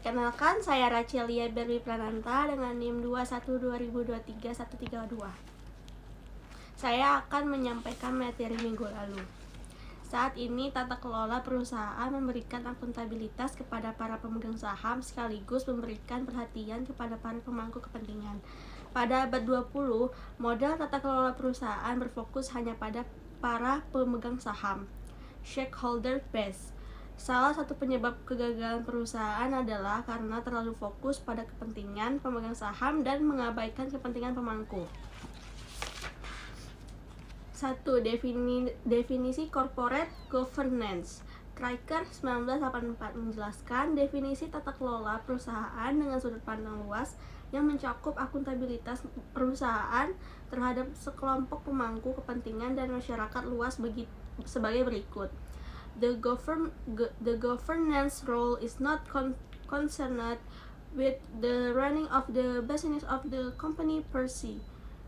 Perkenalkan, saya Rachelia Berwi Prananta dengan NIM 212023-132. Saya akan menyampaikan materi minggu lalu. Saat ini, tata kelola perusahaan memberikan akuntabilitas kepada para pemegang saham sekaligus memberikan perhatian kepada para pemangku kepentingan. Pada abad 20, model tata kelola perusahaan berfokus hanya pada para pemegang saham, shareholder base. Salah satu penyebab kegagalan perusahaan adalah karena terlalu fokus pada kepentingan pemegang saham dan mengabaikan kepentingan pemangku. 1. Definisi corporate governance. Kraiker 1984 menjelaskan definisi tata kelola perusahaan dengan sudut pandang luas yang mencakup akuntabilitas perusahaan terhadap sekelompok pemangku kepentingan dan masyarakat luas sebagai berikut. The governance role is not concerned with the running of the business of the company per se,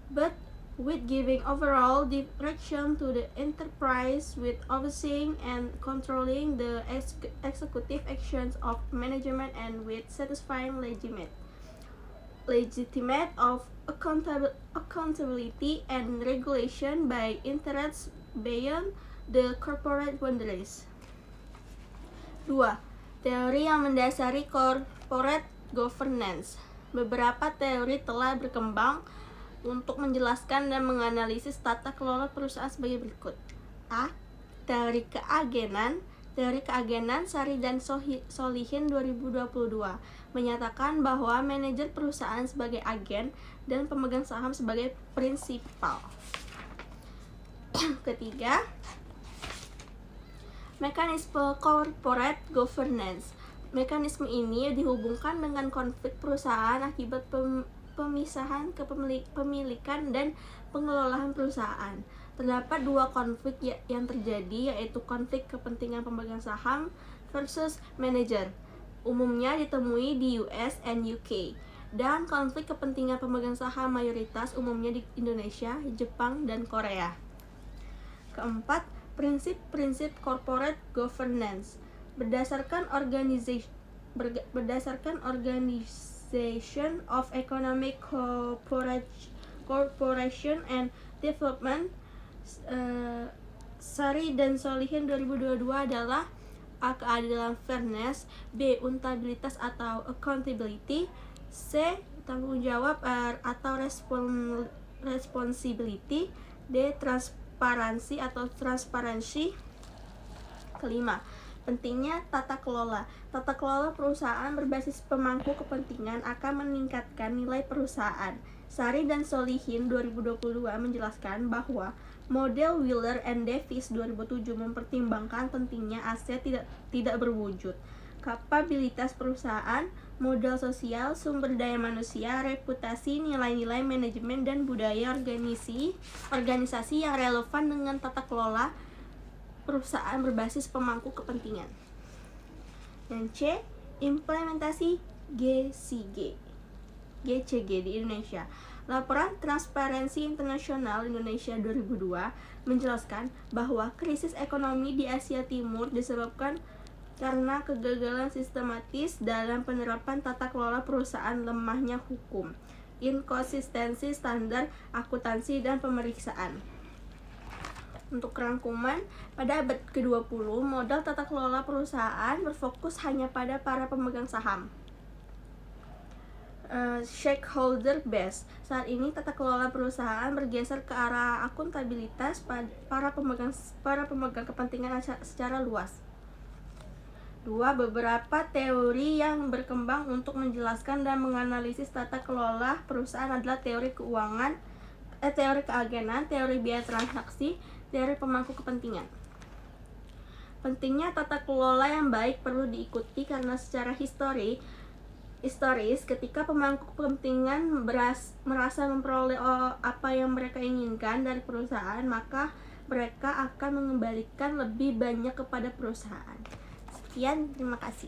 but with giving overall direction to the enterprise, with overseeing and controlling the executive actions of management, and with satisfying legitimate of accountability and regulation by interests beyond the corporate boundaries. 2. Teori yang mendasari corporate governance. Beberapa teori telah berkembang untuk menjelaskan dan menganalisis tata kelola perusahaan sebagai berikut. A. Teori keagenan. Teori keagenan Sari dan Solihin 2022 menyatakan bahwa manajer perusahaan sebagai agen dan pemegang saham sebagai prinsipal. Ketiga, mekanisme corporate governance. Mekanisme ini dihubungkan dengan konflik perusahaan akibat pemisahan kepemilikan dan pengelolaan perusahaan. Terdapat dua konflik yang terjadi, yaitu konflik kepentingan pemegang saham versus manajer. Umumnya ditemui di US and UK. Dan konflik kepentingan pemegang saham mayoritas umumnya di Indonesia, Jepang, dan Korea. Keempat, prinsip-prinsip corporate governance. Berdasarkan Organization of Economic Cooperation and Development, Sari dan Solihin 2022 adalah A. Keadilan fairness, B. Akuntabilitas atau accountability, C. Tanggung jawab atau responsibility, D. Transparansi atau transparansi. Kelima, pentingnya tata kelola. Tata kelola perusahaan berbasis pemangku kepentingan akan meningkatkan nilai perusahaan. Sari dan Solihin 2022 menjelaskan bahwa model Wheeler and Davis 2007 mempertimbangkan pentingnya aset tidak berwujud, kapabilitas perusahaan, modal sosial, sumber daya manusia, reputasi, nilai-nilai manajemen, dan budaya organisasi yang relevan dengan tata kelola perusahaan berbasis pemangku kepentingan. Dan C. Implementasi GCG di Indonesia. Laporan Transparansi Internasional Indonesia 2002 menjelaskan bahwa krisis ekonomi di Asia Timur disebabkan karena kegagalan sistematis dalam penerapan tata kelola perusahaan, lemahnya hukum, inkonsistensi standar akuntansi dan pemeriksaan. Untuk rangkuman, pada abad ke-20, modal tata kelola perusahaan berfokus hanya pada para pemegang saham, shareholder base. Saat ini tata kelola perusahaan bergeser ke arah akuntabilitas para pemegang kepentingan secara luas. 2. Beberapa teori yang berkembang untuk menjelaskan dan menganalisis tata kelola perusahaan adalah teori keagenan, teori biaya transaksi, teori pemangku kepentingan. Pentingnya tata kelola yang baik perlu diikuti karena secara historis ketika pemangku kepentingan merasa memperoleh apa yang mereka inginkan dari perusahaan, maka mereka akan mengembalikan lebih banyak kepada perusahaan. Sekian, terima kasih.